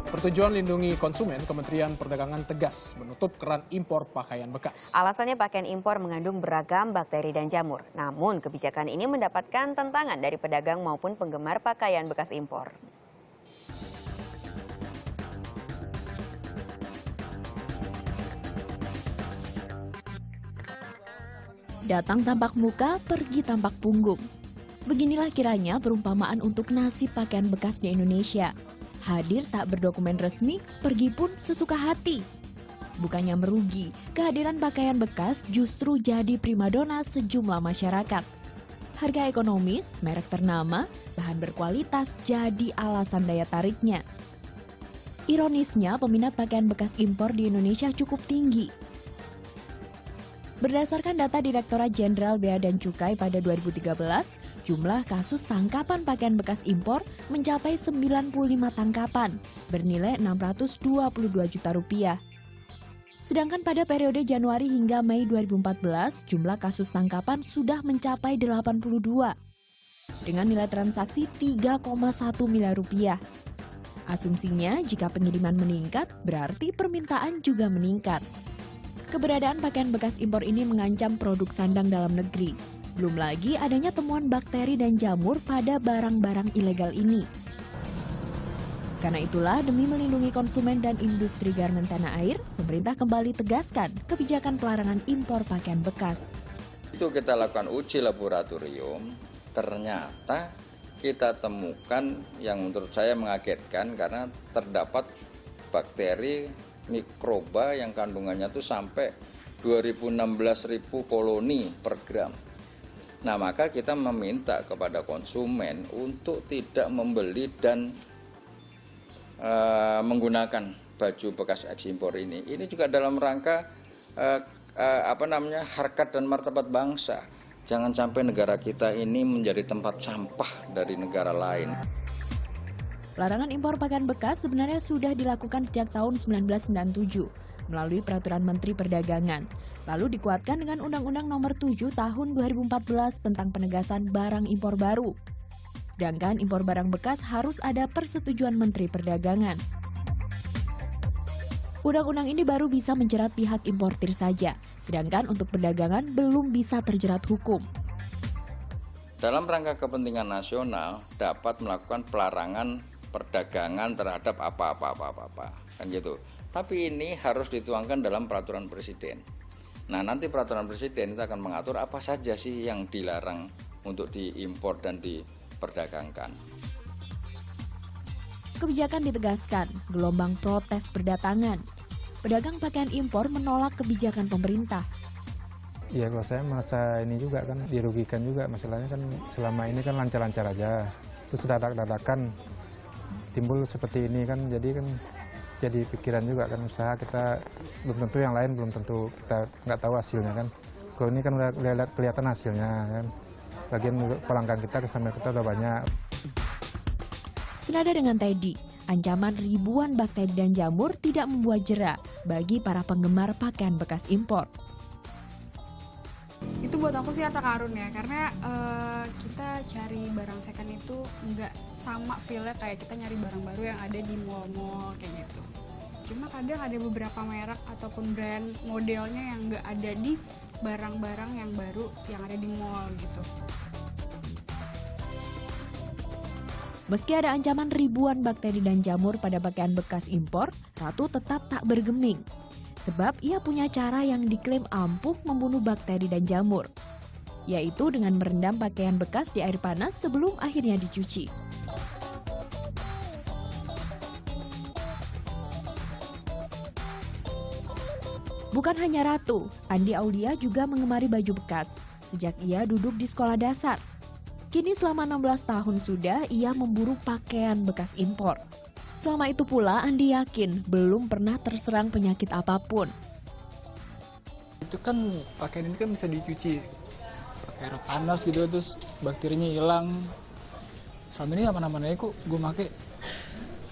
Bertujuan lindungi konsumen, Kementerian Perdagangan tegas menutup keran impor pakaian bekas. Alasannya pakaian impor mengandung beragam bakteri dan jamur. Namun kebijakan ini mendapatkan tentangan dari pedagang maupun penggemar pakaian bekas impor. Datang tampak muka, pergi tampak punggung. Beginilah kiranya perumpamaan untuk nasib pakaian bekas di Indonesia. Hadir tak berdokumen resmi, pergi pun sesuka hati. Bukannya merugi, kehadiran pakaian bekas justru jadi primadona sejumlah masyarakat. Harga ekonomis, merek ternama, bahan berkualitas jadi alasan daya tariknya. Ironisnya, peminat pakaian bekas impor di Indonesia cukup tinggi. Berdasarkan data Direktorat Jenderal Bea dan Cukai pada 2013, jumlah kasus tangkapan pakaian bekas impor mencapai 95 tangkapan, bernilai 622 juta rupiah. Sedangkan pada periode Januari hingga Mei 2014, jumlah kasus tangkapan sudah mencapai 82, dengan nilai transaksi 3,1 miliar rupiah. Asumsinya, jika pengiriman meningkat, berarti permintaan juga meningkat. Keberadaan pakaian bekas impor ini mengancam produk sandang dalam negeri. Belum lagi adanya temuan bakteri dan jamur pada barang-barang ilegal ini. Karena itulah, demi melindungi konsumen dan industri garmen tanah air, pemerintah kembali tegaskan kebijakan pelarangan impor pakaian bekas. Itu kita lakukan uji laboratorium, ternyata kita temukan yang menurut saya mengagetkan karena terdapat bakteri mikroba yang kandungannya itu sampai 2016.000 koloni per gram. Nah, maka kita meminta kepada konsumen untuk tidak membeli dan menggunakan baju bekas ekspor ini. Ini juga dalam rangka harkat dan martabat bangsa. Jangan sampai negara kita ini menjadi tempat sampah dari negara lain. Larangan impor pakaian bekas sebenarnya sudah dilakukan sejak tahun 1997 melalui Peraturan Menteri Perdagangan, lalu dikuatkan dengan Undang-Undang Nomor 7 Tahun 2014 tentang penegasan barang impor baru. Sedangkan impor barang bekas harus ada persetujuan Menteri Perdagangan. Undang-undang ini baru bisa menjerat pihak importir saja, sedangkan untuk perdagangan belum bisa terjerat hukum. Dalam rangka kepentingan nasional dapat melakukan pelarangan perdagangan terhadap apa-apa, kan gitu. Tapi ini harus dituangkan dalam peraturan presiden. Nah, nanti peraturan presiden itu akan mengatur apa saja sih yang dilarang untuk diimpor dan diperdagangkan. Kebijakan ditegaskan, gelombang protes berdatangan. Pedagang pakaian impor menolak kebijakan pemerintah. Iya, kalau saya merasa ini juga kan dirugikan juga. Masalahnya kan selama ini kan lancar-lancar aja. Terus dadak-dadakan timbul seperti ini kan, jadi pikiran juga kan, usaha kita belum tentu yang lain, belum tentu kita nggak tahu hasilnya kan. Kalau ini kan udah kelihatan hasilnya kan. Bagian pelanggan kita, customer kita udah banyak. Senada dengan Teddy, ancaman ribuan bakteri dan jamur tidak membuat jera bagi para penggemar pakaian bekas impor. Itu buat aku sih harta karun ya, karena kita cari barang second itu nggak sama feel-nya kayak kita nyari barang baru yang ada di mall-mall kayak gitu. Cuma kadang ada beberapa merek ataupun brand modelnya yang nggak ada di barang-barang yang baru yang ada di mall gitu. Meski ada ancaman ribuan bakteri dan jamur pada pakaian bekas impor, Ratu tetap tak bergeming. Sebab ia punya cara yang diklaim ampuh membunuh bakteri dan jamur, yaitu dengan merendam pakaian bekas di air panas sebelum akhirnya dicuci. Bukan hanya Ratu, Andi Aulia juga mengemari baju bekas sejak ia duduk di sekolah dasar. Kini selama 16 tahun sudah ia memburu pakaian bekas impor. Selama itu pula Andi yakin belum pernah terserang penyakit apapun. Itu kan pakaian ini kan bisa dicuci pakai air panas gitu, terus bakterinya hilang. Selama ini aman-aman aja kok gue make.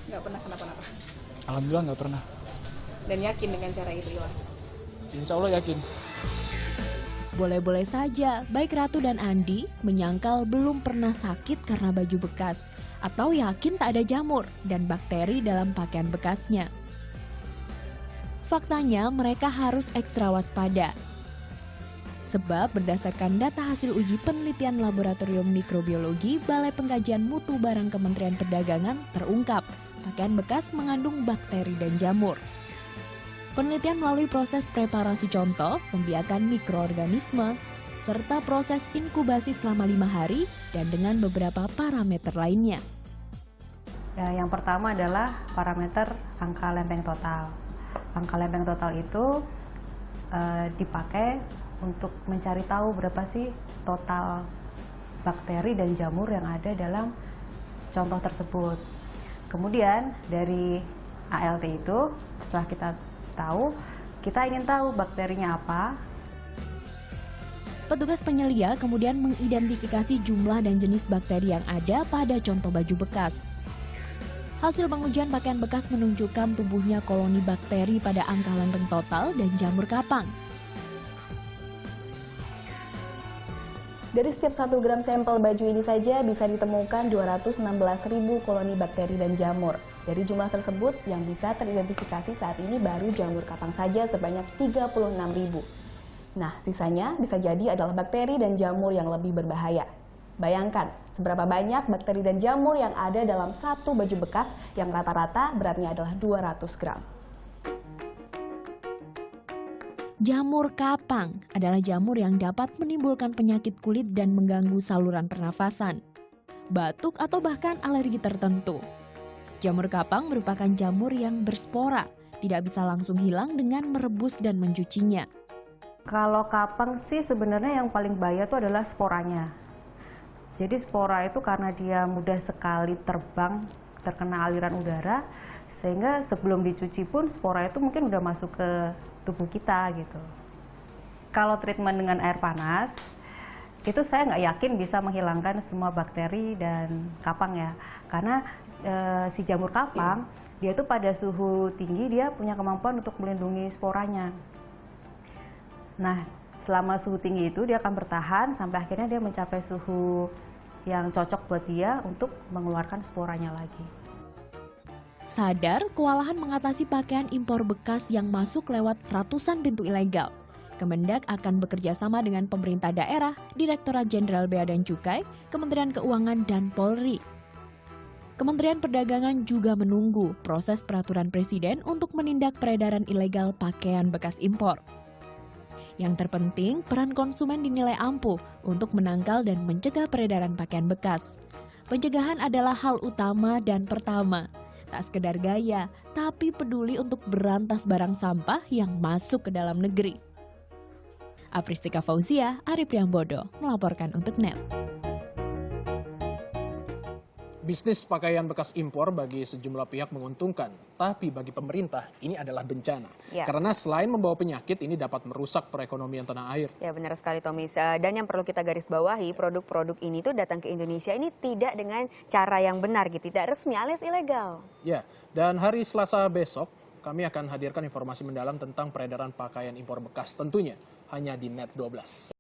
Nggak pernah kenapa-napa? Alhamdulillah nggak pernah. Dan yakin dengan cara itu, Iwan? Insya Allah yakin. Boleh-boleh saja, baik Ratu dan Andi menyangkal belum pernah sakit karena baju bekas, atau yakin tak ada jamur dan bakteri dalam pakaian bekasnya. Faktanya, mereka harus ekstra waspada. Sebab berdasarkan data hasil uji penelitian Laboratorium Mikrobiologi Balai Pengkajian Mutu Barang Kementerian Perdagangan terungkap, pakaian bekas mengandung bakteri dan jamur. Penelitian melalui proses preparasi contoh, pembiakan mikroorganisme, serta proses inkubasi selama 5 hari dan dengan beberapa parameter lainnya. Yang pertama adalah parameter angka lempeng total. Angka lempeng total itu dipakai untuk mencari tahu berapa sih total bakteri dan jamur yang ada dalam contoh tersebut. Kemudian dari ALT itu, setelah kita ingin tahu bakterinya apa. Petugas penyelia kemudian mengidentifikasi jumlah dan jenis bakteri yang ada pada contoh baju bekas. Hasil pengujian pakaian bekas menunjukkan tumbuhnya koloni bakteri pada angka lempeng total dan jamur kapang. Dari setiap 1 gram sampel baju ini saja bisa ditemukan 216.000 koloni bakteri dan jamur. Dari jumlah tersebut, yang bisa teridentifikasi saat ini baru jamur kapang saja sebanyak 36.000. Nah, sisanya bisa jadi adalah bakteri dan jamur yang lebih berbahaya. Bayangkan, seberapa banyak bakteri dan jamur yang ada dalam satu baju bekas yang rata-rata beratnya adalah 200 gram. Jamur kapang adalah jamur yang dapat menimbulkan penyakit kulit dan mengganggu saluran pernafasan, batuk atau bahkan alergi tertentu. Jamur kapang merupakan jamur yang berspora, tidak bisa langsung hilang dengan merebus dan mencucinya. Kalau kapang sih sebenarnya yang paling bahaya itu adalah sporanya. Jadi spora itu karena dia mudah sekali terbang, terkena aliran udara, sehingga sebelum dicuci pun spora itu mungkin udah masuk ke tubuh kita gitu. Kalau treatment dengan air panas, itu saya nggak yakin bisa menghilangkan semua bakteri dan kapang ya. Karena si jamur kapang, dia itu pada suhu tinggi dia punya kemampuan untuk melindungi sporanya. Nah, selama suhu tinggi itu dia akan bertahan sampai akhirnya dia mencapai suhu yang cocok buat dia untuk mengeluarkan sporanya lagi. Sadar kewalahan mengatasi pakaian impor bekas yang masuk lewat ratusan pintu ilegal. Kemendak akan bekerja sama dengan pemerintah daerah, Direktorat Jenderal Bea dan Cukai, Kementerian Keuangan, dan Polri. Kementerian Perdagangan juga menunggu proses peraturan Presiden untuk menindak peredaran ilegal pakaian bekas impor. Yang terpenting, peran konsumen dinilai ampuh untuk menangkal dan mencegah peredaran pakaian bekas. Pencegahan adalah hal utama dan pertama. Tak sekedar gaya, tapi peduli untuk berantas barang sampah yang masuk ke dalam negeri. Apristika Fauzia, Arif Priambodo melaporkan untuk NET. Bisnis pakaian bekas impor bagi sejumlah pihak menguntungkan, tapi bagi pemerintah ini adalah bencana. Ya. Karena selain membawa penyakit, ini dapat merusak perekonomian tanah air. Ya benar sekali Tommy. Dan yang perlu kita garis bawahi, produk-produk ini tuh datang ke Indonesia ini tidak dengan cara yang benar gitu, tidak resmi alias ilegal. Ya, dan hari Selasa besok kami akan hadirkan informasi mendalam tentang peredaran pakaian impor bekas tentunya hanya di NET 12.